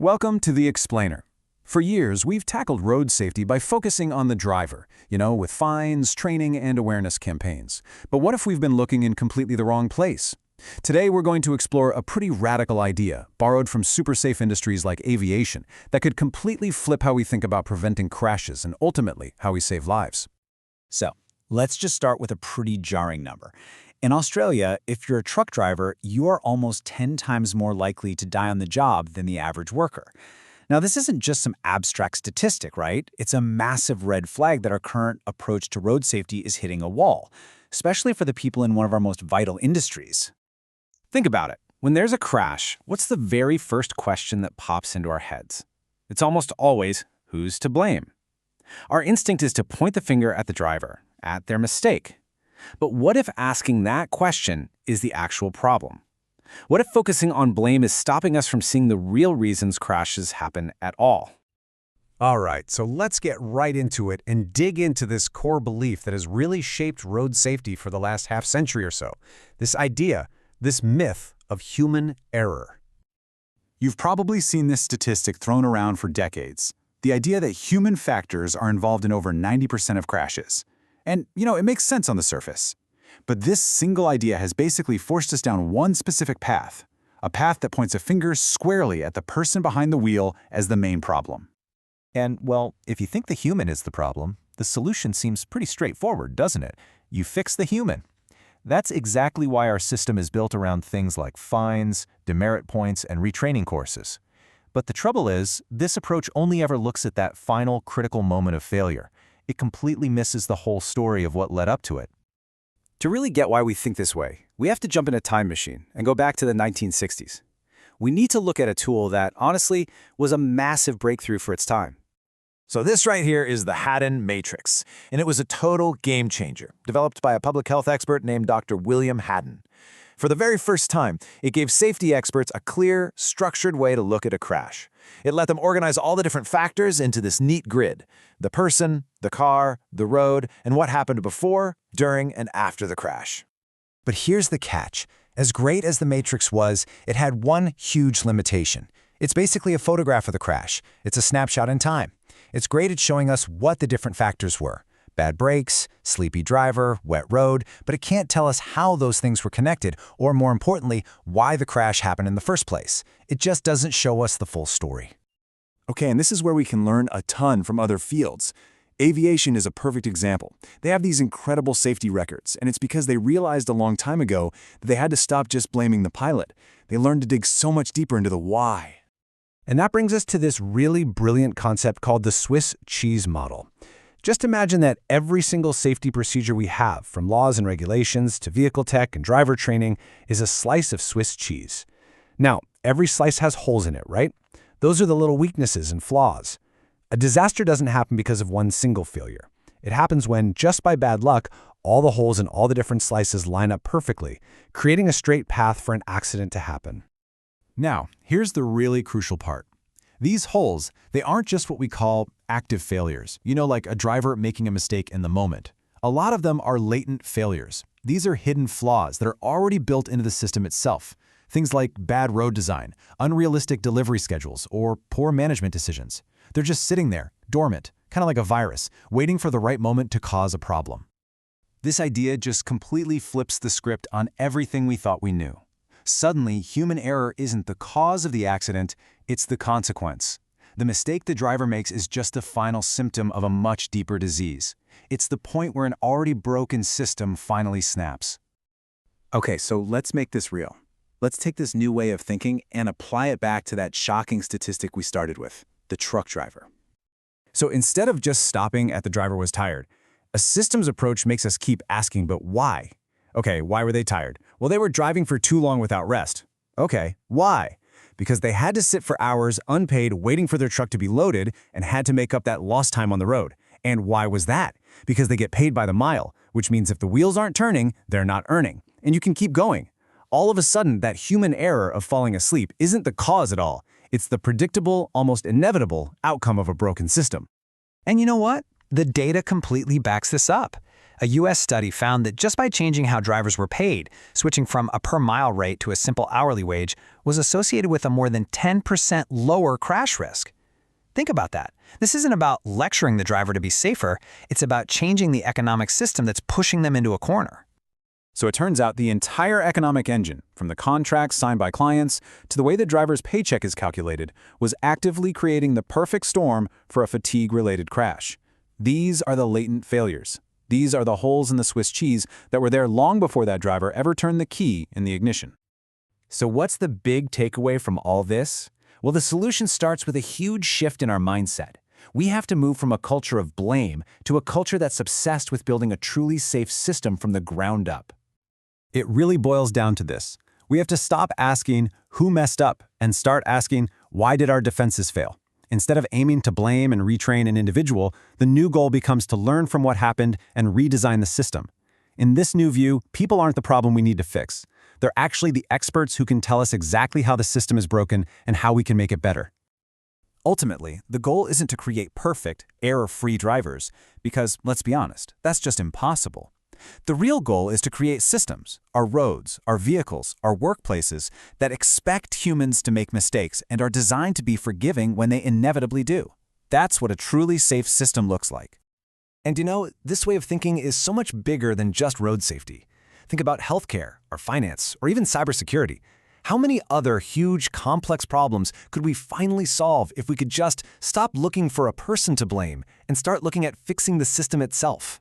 Welcome to The Explainer. For years, we've tackled road safety by focusing on the driver, with fines, training, and awareness campaigns. But what if we've been looking in completely the wrong place? Today, we're going to explore a pretty radical idea, borrowed from super safe industries like aviation, that could completely flip how we think about preventing crashes and ultimately how we save lives. So, let's just start with a pretty jarring number. In Australia, if you're a truck driver, you are almost 10 times more likely to die on the job than the average worker. Now, this isn't just some abstract statistic, right? It's a massive red flag that our current approach to road safety is hitting a wall, especially for the people in one of our most vital industries. Think about it. When there's a crash, what's the very first question that pops into our heads? It's almost always, who's to blame? Our instinct is to point the finger at the driver, at their mistake. But what if asking that question is the actual problem? What if focusing on blame is stopping us from seeing the real reasons crashes happen at all? All right, so let's get right into it and dig into this core belief that has really shaped road safety for the last half-century or so. This idea, this myth of human error. You've probably seen this statistic thrown around for decades. The idea that human factors are involved in over 90% of crashes. And, it makes sense on the surface. But this single idea has basically forced us down one specific path, a path that points a finger squarely at the person behind the wheel as the main problem. And, well, if you think the human is the problem, the solution seems pretty straightforward, doesn't it? You fix the human. That's exactly why our system is built around things like fines, demerit points, and retraining courses. But the trouble is, this approach only ever looks at that final critical moment of failure. It completely misses the whole story of what led up to it. To really get why we think this way, we have to jump in a time machine and go back to the 1960s. We need to look at a tool that, honestly, was a massive breakthrough for its time. So this right here is the Haddon matrix, and it was a total game changer, developed by a public health expert named Dr. William Haddon. For the very first time, it gave safety experts a clear, structured way to look at a crash. It let them organize all the different factors into this neat grid: the person, the car, the road, and what happened before, during, and after the crash. But here's the catch. As great as the matrix was, it had one huge limitation. It's basically a photograph of the crash. It's a snapshot in time. It's great at showing us what the different factors were. Bad brakes, sleepy driver, wet road, but it can't tell us how those things were connected, or more importantly, why the crash happened in the first place. It just doesn't show us the full story. Okay, and this is where we can learn a ton from other fields. Aviation is a perfect example. They have these incredible safety records, and it's because they realized a long time ago that they had to stop just blaming the pilot. They learned to dig so much deeper into the why. And that brings us to this really brilliant concept called the Swiss cheese model. Just imagine that every single safety procedure we have, from laws and regulations to vehicle tech and driver training, is a slice of Swiss cheese. Now, every slice has holes in it, right? Those are the little weaknesses and flaws. A disaster doesn't happen because of one single failure. It happens when, just by bad luck, all the holes in all the different slices line up perfectly, creating a straight path for an accident to happen. Now, here's the really crucial part. These holes, they aren't just what we call active failures, like a driver making a mistake in the moment. A lot of them are latent failures. These are hidden flaws that are already built into the system itself. Things like bad road design, unrealistic delivery schedules, or poor management decisions. They're just sitting there, dormant, kind of like a virus, waiting for the right moment to cause a problem. This idea just completely flips the script on everything we thought we knew. Suddenly, human error isn't the cause of the accident, it's the consequence. The mistake the driver makes is just the final symptom of a much deeper disease. It's the point where an already broken system finally snaps. Okay, so let's make this real. Let's take this new way of thinking and apply it back to that shocking statistic we started with, the truck driver. So instead of just stopping at the driver was tired, a systems approach makes us keep asking, but why? Okay, why were they tired? Well, they were driving for too long without rest. Okay, why? Because they had to sit for hours unpaid waiting for their truck to be loaded and had to make up that lost time on the road. And why was that? Because they get paid by the mile, which means if the wheels aren't turning, they're not earning. And you can keep going. All of a sudden, that human error of falling asleep isn't the cause at all. It's the predictable, almost inevitable outcome of a broken system. And you know what? The data completely backs this up. A U.S. study found that just by changing how drivers were paid, switching from a per-mile rate to a simple hourly wage was associated with a more than 10% lower crash risk. Think about that. This isn't about lecturing the driver to be safer, it's about changing the economic system that's pushing them into a corner. So it turns out the entire economic engine, from the contracts signed by clients to the way the driver's paycheck is calculated, was actively creating the perfect storm for a fatigue-related crash. These are the latent failures. These are the holes in the Swiss cheese that were there long before that driver ever turned the key in the ignition. So what's the big takeaway from all this? Well, the solution starts with a huge shift in our mindset. We have to move from a culture of blame to a culture that's obsessed with building a truly safe system from the ground up. It really boils down to this. We have to stop asking who messed up and start asking why did our defenses fail? Instead of aiming to blame and retrain an individual, the new goal becomes to learn from what happened and redesign the system. In this new view, people aren't the problem we need to fix. They're actually the experts who can tell us exactly how the system is broken and how we can make it better. Ultimately, the goal isn't to create perfect, error-free drivers, because, let's be honest, that's just impossible. The real goal is to create systems, our roads, our vehicles, our workplaces, that expect humans to make mistakes and are designed to be forgiving when they inevitably do. That's what a truly safe system looks like. And you know, this way of thinking is so much bigger than just road safety. Think about healthcare, or finance, or even cybersecurity. How many other huge, complex problems could we finally solve if we could just stop looking for a person to blame and start looking at fixing the system itself?